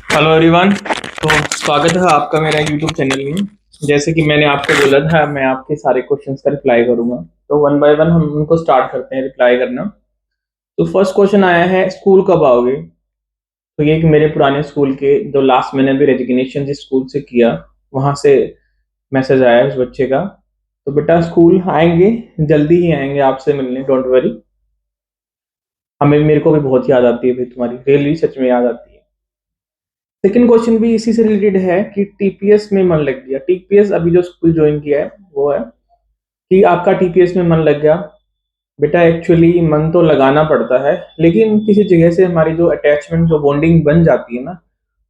Hello everyone. तो स्वागत है आपका मेरा यूट्यूब चैनल में। जैसे कि मैंने आपको बोला था, मैं आपके सारे क्वेश्चंस का रिप्लाई करूंगा। तो वन बाय वन हम उनको स्टार्ट करते हैं रिप्लाई करना। तो फर्स्ट क्वेश्चन आया है, स्कूल कब आओगे? तो ये कि मेरे पुराने स्कूल के जो लास्ट मैंने भी रेजिग्नेशन जिस स्कूल से किया, वहां से मैसेज आया उस बच्चे का। तो बेटा स्कूल आएंगे, जल्दी ही आएंगे आपसे मिलने, डोंट वरी। हमें मेरे को भी बहुत याद आती है भाई, तुम्हारी रियली सच में याद आती है। सेकंड क्वेश्चन भी इसी से रिलेटेड है कि टीपीएस में मन लग गया। टीपीएस अभी जो स्कूल ज्वाइन किया है वो है कि आपका टीपीएस में मन लग गया। बेटा एक्चुअली मन तो लगाना पड़ता है, लेकिन किसी जगह से हमारी जो अटैचमेंट जो बॉन्डिंग बन जाती है ना,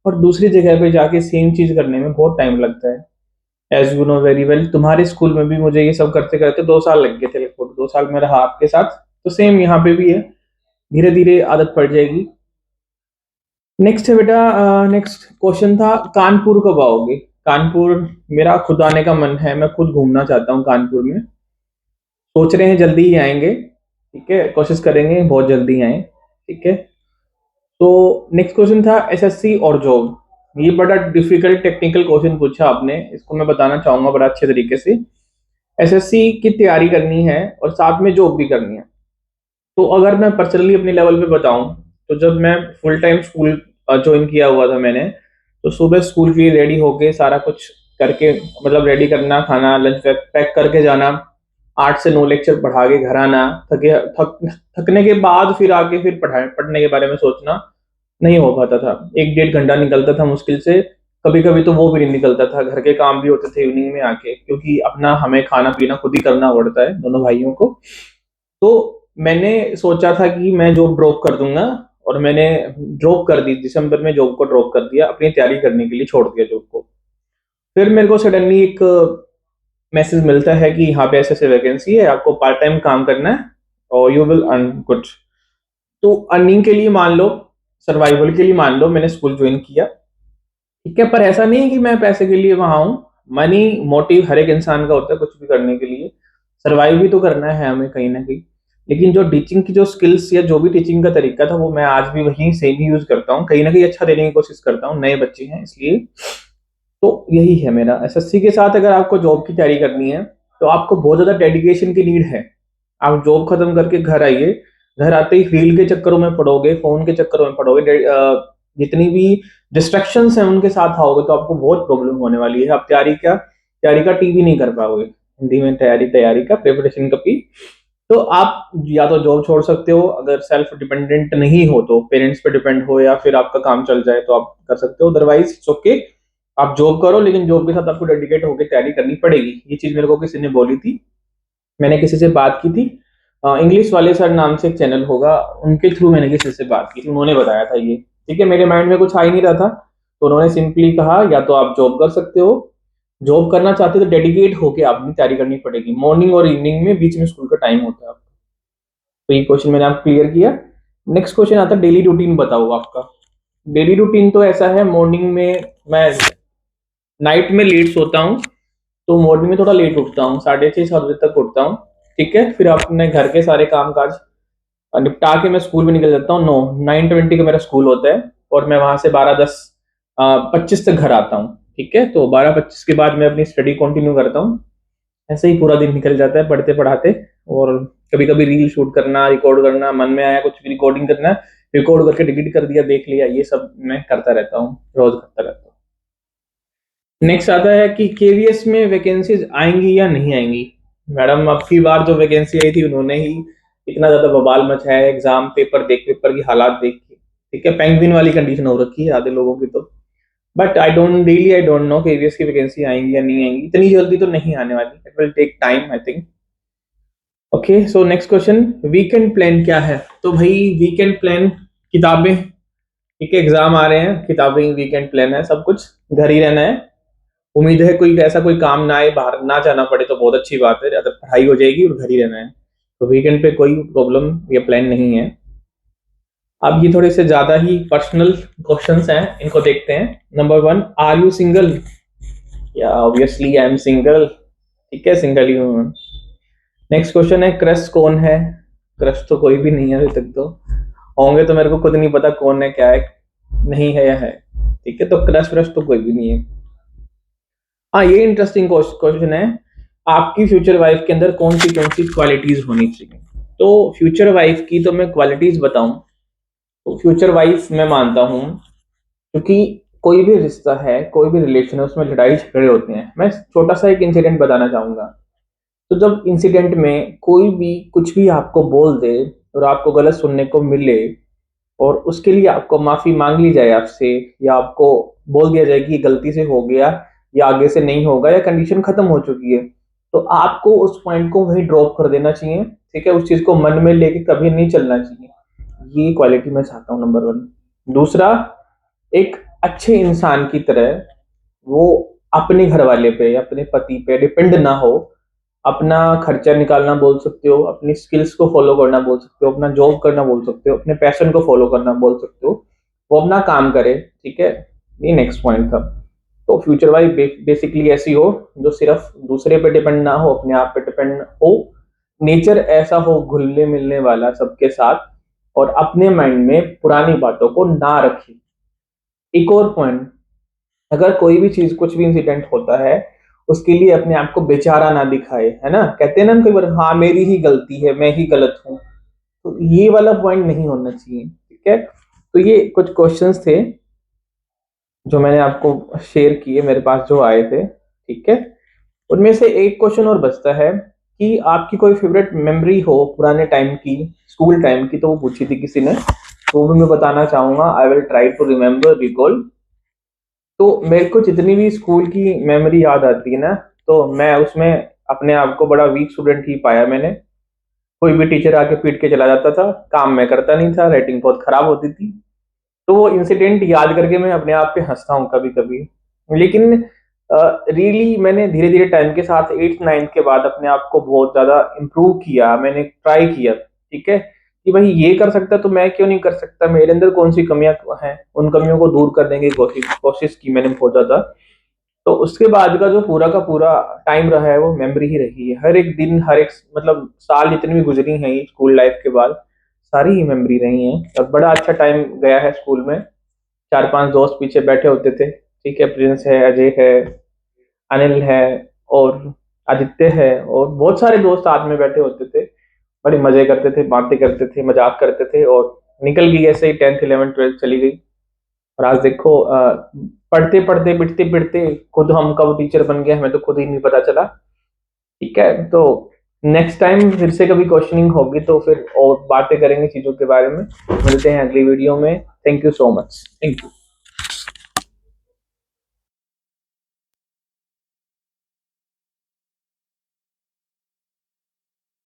और दूसरी जगह पे जाके सेम चीज करने में बहुत टाइम लगता है। As you know very well, तुम्हारे स्कूल में भी मुझे ये सब करते करते 2 साल लग गए थे, लगभग 2 साल में रहा आपके साथ। तो सेम यहाँ पे भी है, धीरे धीरे आदत पड़ जाएगी। नेक्स्ट है बेटा, नेक्स्ट क्वेश्चन था, कानपुर कब आओगे? कानपुर मेरा खुद आने का मन है, मैं खुद घूमना चाहता हूँ कानपुर में। सोच रहे हैं जल्दी ही आएंगे, ठीक है, कोशिश करेंगे बहुत जल्दी आए, ठीक है। तो नेक्स्ट क्वेश्चन था एसएससी और जॉब। ये बड़ा डिफिकल्ट टेक्निकल क्वेश्चन पूछा आपने, इसको मैं बताना चाहूंगा बड़ा अच्छे तरीके से। एसएससी की तैयारी करनी है और साथ में जॉब भी करनी है। तो अगर मैं पर्सनली अपने लेवल पे बताऊं, तो जब मैं फुल टाइम स्कूल ज्वाइन किया हुआ था मैंने, तो सुबह स्कूल के लिए रेडी होके सारा कुछ करके, मतलब रेडी करना, खाना लंच पैक पैक करके जाना, 8 से 9 लेक्चर पढ़ा के घर आना, थकने के बाद फिर आके फिर पढ़ने के बारे में सोचना, नहीं हो पाता था। 1 डेढ़ घंटा निकलता था मुश्किल से। कभी कभी तो वो भी नहीं निकलता था, घर के काम भी होते थे इवनिंग में आके, क्योंकि अपना हमें खाना पीना खुद ही करना पड़ता है दोनों भाइयों को। तो मैंने सोचा था कि मैं जॉब ड्रॉप कर दूंगा, और मैंने ड्रॉप कर दी, दिसंबर में जॉब को ड्रॉप कर दिया, अपनी तैयारी करने के लिए छोड़ दिया जॉब को। फिर मेरे को सडनली एक मैसेज मिलता है कि यहाँ पे ऐसे ऐसे वैकेंसी है, आपको पार्ट टाइम काम करना है और यू विल अर्न गुड। तो अर्निंग के लिए मान लो, सर्वाइवल के लिए मान लो, मैंने स्कूल ज्वाइन किया, ठीक है। पर ऐसा नहीं है कि मैं पैसे के लिए वहां हूँ। मनी मोटिव हर एक इंसान का होता है कुछ भी करने के लिए, सर्वाइव भी तो करना है हमें कहीं ना कहीं। लेकिन जो टीचिंग की जो स्किल्स या जो भी टीचिंग का तरीका था, वो मैं आज भी वही सेम ही यूज करता हूँ, कहीं ना कहीं अच्छा देने की कोशिश करता हूँ, नए बच्चे हैं इसलिए। तो यही है मेरा। एसएससी के साथ अगर आपको जॉब की तैयारी करनी है, तो आपको बहुत ज्यादा डेडिकेशन की नीड है। आप जॉब खत्म करके घर आइए, घर आते ही रील के चक्करों में पड़ोगे, फोन के चक्करों में पड़ोगे, जितनी भी डिस्ट्रक्शंस हैं उनके साथ आओगे, तो आपको बहुत प्रॉब्लम होने वाली है। आप तैयारी का टीवी नहीं कर पाओगे। हिंदी में तैयारी, तैयारी का प्रिपरेशन का पी। तो आप या तो जॉब छोड़ सकते हो, अगर सेल्फ डिपेंडेंट नहीं हो तो पेरेंट्स पे डिपेंड हो, या फिर आपका काम चल जाए तो आप कर सकते हो, अदरवाइज ओके आप जॉब करो, लेकिन जॉब के साथ आपको डेडिकेट होकर तैयारी करनी पड़ेगी। ये चीज मेरे को किसी ने बोली थी, मैंने किसी से बात की थी। इंग्लिश वाले सर नाम से एक चैनल होगा, उनके थ्रू मैंने किसी से बात की थी, उन्होंने बताया था ये, ठीक है। मेरे माइंड में कुछ आ ही नहीं रहा था, तो उन्होंने सिंपली कहा या तो आप जॉब कर सकते हो, जॉब करना चाहते हो तो डेडिकेट होके आपने तैयारी करनी पड़ेगी। मॉर्निंग और इवनिंग में बीच में स्कूल का टाइम होता है आपका। तो ये क्वेश्चन मैंने आप क्लियर किया। नेक्स्ट क्वेश्चन आता है, डेली रूटीन बताओ आपका। डेली रूटीन तो ऐसा है, मॉर्निंग में मैं नाइट में लेट सोता हूँ, तो मॉर्निंग में थोड़ा लेट उठता हूँ, 6:30 7 बजे तक उठता हूँ, ठीक है। फिर अपने घर के सारे काम काज निपटा के मैं स्कूल में निकल जाता हूँ। 9:20 का मेरा स्कूल होता है, और मैं वहां से 12:10 25 तक घर आता हूँ, ठीक है। तो 12:25 के बाद मैं अपनी स्टडी कंटिन्यू करता हूँ। ऐसे ही पूरा दिन निकल जाता है पढ़ते पढ़ाते। और कभी कभी रील शूट करना, रिकॉर्ड करना, मन में आया कुछ भी रिकॉर्डिंग करना, रिकॉर्ड करके डिलीट कर दिया, देख लिया, ये सब मैं करता रहता हूँ, रोज करता रहता हूँ। नेक्स्ट आता है कि केवीएस में वैकेंसीज आएंगी या नहीं आएंगी? मैडम अब की बार जो वैकेंसी आई थी, उन्होंने ही इतना ज्यादा बवाल मचाया है, एग्जाम पेपर देख, पेपर की हालात देख के, ठीक है। पेंगुइन वाली कंडीशन हो रखी है आधे लोगों की तो। But I don't know KVS की वैकेंसी आएंगी या नहीं आएंगी, इतनी जल्दी तो नहीं आने वाली, it will take time I think. Okay, so next question, weekend plan क्या है? तो भाई वीकेंड प्लान, किताबें, ठीक है, एग्जाम आ रहे हैं, किताबें, वीकेंड प्लान है, सब कुछ, घर ही रहना है। उम्मीद है कोई ऐसा कोई काम ना आए, बाहर ना जाना पड़े तो बहुत अच्छी बात है, ज्यादा पढ़ाई हो जाएगी और घर ही रहना है। तो वीकेंड पे कोई प्रॉब्लम या प्लान नहीं है। अब ये थोड़े से ज्यादा ही पर्सनल क्वेश्चंस हैं, इनको देखते हैं। Number 1, are you single? या ऑब्वियसली आई एम सिंगल, ठीक है, सिंगल ही हूँ। नेक्स्ट क्वेश्चन है, क्रश कौन है? क्रश तो कोई भी नहीं है अभी तक तो। होंगे तो मेरे को खुद नहीं पता कौन है, क्या है, नहीं है या है। ठीक है, तो क्रश व्रश तो कोई भी नहीं है। हाँ, ये इंटरेस्टिंग क्वेश्चन है, आपकी फ्यूचर वाइफ के अंदर कौन सी क्वालिटीज होनी चाहिए। तो फ्यूचर वाइफ की तो मैं क्वालिटीज बताऊं, तो फ्यूचर वाइफ मैं मानता हूं, क्योंकि कोई भी रिश्ता है, कोई भी रिलेशन है, उसमें लड़ाई झगड़े होते हैं। मैं छोटा सा एक इंसिडेंट बताना चाहूंगा। तो जब इंसिडेंट में कोई भी कुछ भी आपको बोल दे और आपको गलत सुनने को मिले, और उसके लिए आपको माफी मांग ली जाए आपसे, या आपको बोल दिया जाए कि ये गलती से हो गया, या आगे से नहीं होगा, या कंडीशन खत्म हो चुकी है, तो आपको उस पॉइंट को वहीं ड्रॉप कर देना चाहिए। ठीक है, उस चीज को मन में लेके कभी नहीं चलना चाहिए। ये क्वालिटी मैं चाहता हूँ, नंबर वन। दूसरा, एक अच्छे इंसान की तरह वो अपने घर वाले पे, अपने पति पे डिपेंड ना हो, अपना खर्चा निकालना बोल सकते हो, अपनी स्किल्स को फॉलो करना बोल सकते हो, अपना जॉब करना बोल सकते हो, अपने पैशन को फॉलो करना बोल सकते हो, वो अपना काम करे। ठीक है, ये नेक्स्ट पॉइंट था। तो फ्यूचर वाइफ बेसिकली ऐसी हो जो सिर्फ दूसरे पे डिपेंड ना हो, अपने आप पे डिपेंड हो, नेचर ऐसा हो घुलने मिलने वाला सबके साथ, और अपने माइंड में पुरानी बातों को ना रखे। एक और पॉइंट, अगर कोई भी चीज, कुछ भी इंसिडेंट होता है, उसके लिए अपने आप को बेचारा ना दिखाए, है ना, कहते हैं ना कई बार, हाँ मेरी ही गलती है, मैं ही गलत हूँ। तो ये वाला पॉइंट नहीं होना चाहिए। ठीक है, तो ये कुछ क्वेश्चंस थे जो मैंने आपको शेयर किए, मेरे पास जो आए थे। ठीक है, उनमें से एक क्वेश्चन और बचता है कि आपकी कोई फेवरेट मेमोरी हो पुराने टाइम की, स्कूल टाइम की, तो वो पूछी थी किसी ने, तो वो भी मैं बताना चाहूंगा। I will try to remember, recall. तो मेरे को जितनी भी स्कूल की मेमोरी याद आती है ना, तो मैं उसमें अपने आप को बड़ा वीक स्टूडेंट ही पाया मैंने। कोई भी टीचर आके पीट के चला जाता था, काम मैं करता नहीं था, राइटिंग बहुत खराब होती थी। तो वो इंसिडेंट याद करके मैं अपने आप पे हंसता हूँ कभी कभी। लेकिन रियली मैंने धीरे धीरे टाइम के साथ 8th 9th के बाद अपने आप को बहुत ज्यादा इम्प्रूव किया, मैंने ट्राई किया। ठीक है, कि भाई ये कर सकता तो मैं क्यों नहीं कर सकता, मेरे अंदर कौन सी कमियां हैं, उन कमियों को दूर करने की कोशिश कोशिश की मैंने बहुत ज्यादा। तो उसके बाद का जो पूरा का पूरा टाइम रहा है, वो मेमोरी ही रही है। हर एक दिन, हर एक मतलब साल जितनी भी गुजरी हैं स्कूल लाइफ के बाद, सारी ही मेमोरी रही हैं। और बड़ा अच्छा टाइम गया है स्कूल में। 4 5 दोस्त पीछे बैठे होते थे। ठीक है, प्रिंस है, अजय है, अनिल है, और आदित्य है, और बहुत सारे दोस्त साथ में बैठे होते थे। बड़े मजे करते थे, बातें करते थे, मजाक करते थे, और निकल गई ऐसे ही 10th 11th 12th चली गई। और आज देखो, पढ़ते पढ़ते, पिटते पिटते खुद हम कब टीचर बन गए, हमें तो खुद ही नहीं पता चला। ठीक है, तो नेक्स्ट टाइम फिर से कभी क्वेश्चनिंग होगी तो फिर और बातें करेंगे चीजों के बारे में। मिलते हैं अगली वीडियो में। Thank you so much. Thank you.